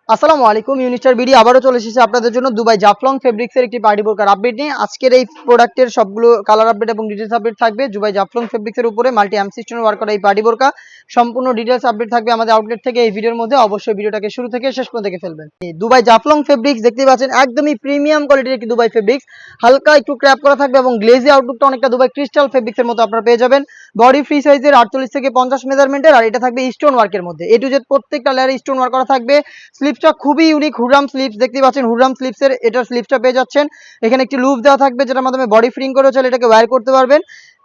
আসসালামু আলাইকুম, ইউনিস্টার বিডি আবারও চলে এসেছে আপনাদের জন্য দুবাই জাফলং ফেব্রিক্সের একটি পার্টি বোরকার আপডেট নিয়ে। আজকের এই প্রোডাক্টের সবগুলো কালার আপডেট এবং ডিটেলস আপডেট থাকবে দুবাই জাফলং ফেব্রিক্সের উপরে মাল্টি এমসি স্টোন ওয়ার্ক করা এই পার্টি বোরকা। সম্পূর্ণ ডিটেলস আপডেট থাকবে আমাদের আউটলেট থেকে এই ভিডিওর মধ্যে। অবশ্যই ভিডিওটাকে শুরু থেকে শেষ পর্যন্ত দেখে ফেলবেন। দুবাই জাফলং ফেব্রিক্স দেখতে পাচ্ছেন, একদমই প্রিমিয়াম কোয়ালিটির একটি দুবাই ফেব্রিক্স। হালকা একটু ক্র্যাপ করা থাকবে এবং গ্লেজি আউটলুকটা অনেকটা দুবাই ক্রিস্টাল ফেব্রিক্সের মতো আপনারা পেয়ে যাবেন। বডি ফ্রি সাইজের 48 থেকে 50 মেজারমেন্টের, আর এটা থাকবে স্টোন ওয়ার্কের মধ্যে। এ টু জেড প্রত্যেকটা লেয়ারে স্টোন ওয়ার্ক করা থাকবে। স্লিপসটা খুবই ইউনিক, হুররাম স্লিপস দেখতে পাচ্ছেন। হুররাম স্লিপসের এটার স্লিপসটা পেয়ে যাচ্ছেন। এখানে একটি লুপ দেওয়া থাকবে যেটার মাধ্যমে বডি ফ্রিং করে চাইলে এটাকে ওয়্যার করতে পারবেন।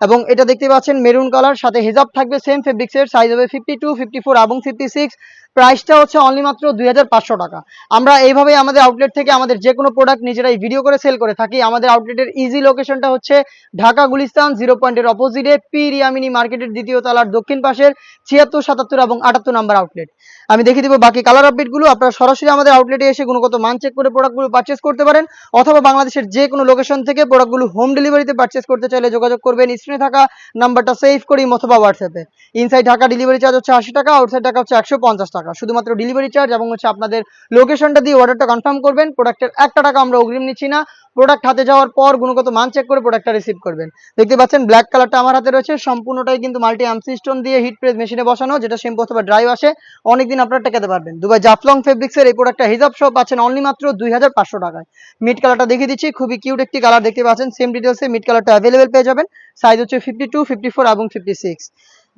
এবং এটা দেখতে পাচ্ছেন মেরুন কালার, সাথে হিজাব থাকবে সেম ফেব্রিক্সের। সাইজ হবে 52, 54 এবং 56। প্রাইসটা হচ্ছে অনলি মাত্র 2500 টাকা। আমরা এইভাবে আমাদের আউটলেট থেকে আমাদের যে কোনো প্রোডাক্ট নিজেরাই ভিডিও করে সেল করে থাকি। আমাদের আউটলেটের ইজি লোকেশনটা হচ্ছে ঢাকা গুলিস্তান 0 পয়েন্টের অপোজিটে পি রিয়ামিনি মার্কেটের দ্বিতীয় তলার দক্ষিণ পাশের 76, 77 এবং 78 নাম্বার আউটলেট। আমি দেখিয়ে দিব বাকি কালার আপডেটগুলো। আপনারা সরাসরি আমাদের আউটলেটে এসে গুণগত মান চেক করে প্রোডাক্টগুলো পারচেস করতে পারেন, অথবা বাংলাদেশের যে কোনো লোকেশন থেকে প্রোডাক্টগুলো হোম ডেলিভারিতে পারচেস করতে চাইলে যোগাযোগ করবেন স্ক্রিনে থাকা নাম্বারটা সেভ করি অথবা হোয়াটসঅ্যাপে। ইনসাইড ঢাকা ডেলিভারি চার্জ হচ্ছে 80 টাকা, আউটসাইড ঢাকা হচ্ছে 150 টাকা। শুধুমাত্র ডেলিভারি চার্জ এবং হচ্ছে আপনাদের লোকেশনটা দিয়ে অর্ডারটা কনফার্ম করবেন। প্রোডাক্টের 1 টাকা আমরা অগ্রিম নিচ্ছি না। প্রোডাক্ট হাতে যাওয়ার পর গুণগত মান চেক করে প্রোডাক্টটা রিসিভ করবেন। দেখতে পাচ্ছেন ব্ল্যাক কালারটা আমার হাতে রয়েছে, সম্পূর্ণটাই কিন্তু মাল্টি এমসি স্টোন দিয়ে হিট প্রেস মেশিনে বসানো, যেটা শ্যাম্পু অথবা ড্রাই আসে অনেকদিন আপনারা টেকাতে পারবেন। দুবাই জাফলং ফেব্রিক্সের এই প্রোডাক্টটা হিজাব সহ পাচ্ছেন অনলি মাত্র 2500 টাকায়। মিড কালারটা দেখিয়ে দিচ্ছি, খুবই কিউট একটি কালার দেখতে পাচ্ছেন। সেম ডিটেলসে মিড কালারটা অ্যাভেলেবেল পেয়ে যাবেন। সাইজ হচ্ছে 52, 54 এবং 56।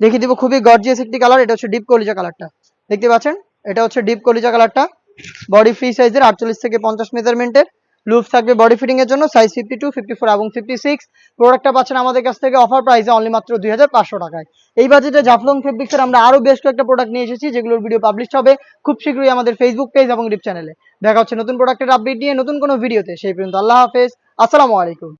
দেখিয়ে দিব খুবই গর্জিয়াস একটি কালার। এটা হচ্ছে ডিপ কলিজা কালারটা দেখতে পাচ্ছেন। এটা হচ্ছে ডিপ কলিজা কালারটা। বডি ফ্রি সাইজের 48 থেকে 50 মেজারমেন্টের। লুপস থাকবে বডি ফিটিং এর জন্য। সাইজ 52, 54 এবং 56। প্রোডাক্টটা পাচ্ছেন আমাদের কাছ থেকে অফার প্রাইসে অনলি মাত্র 2500 টাকায়। এই বাজেটে জাফলং ফেব্রিক্সের আমরা আরো বেশ কয়েকটা প্রোডাক্ট নিয়ে এসেছি, যেগুলোর ভিডিও পাবলিশ হবে খুব শীঘ্রই আমাদের ফেসবুক পেজ এবং ইউটিউব চ্যানেলে। দেখা হচ্ছে নতুন প্রোডাক্টের আপডেট নিয়ে নতুন কোনো ভিডিওতে। সেই পর্যন্ত আল্লাহ হাফেজ, আসসালামু আলাইকুম।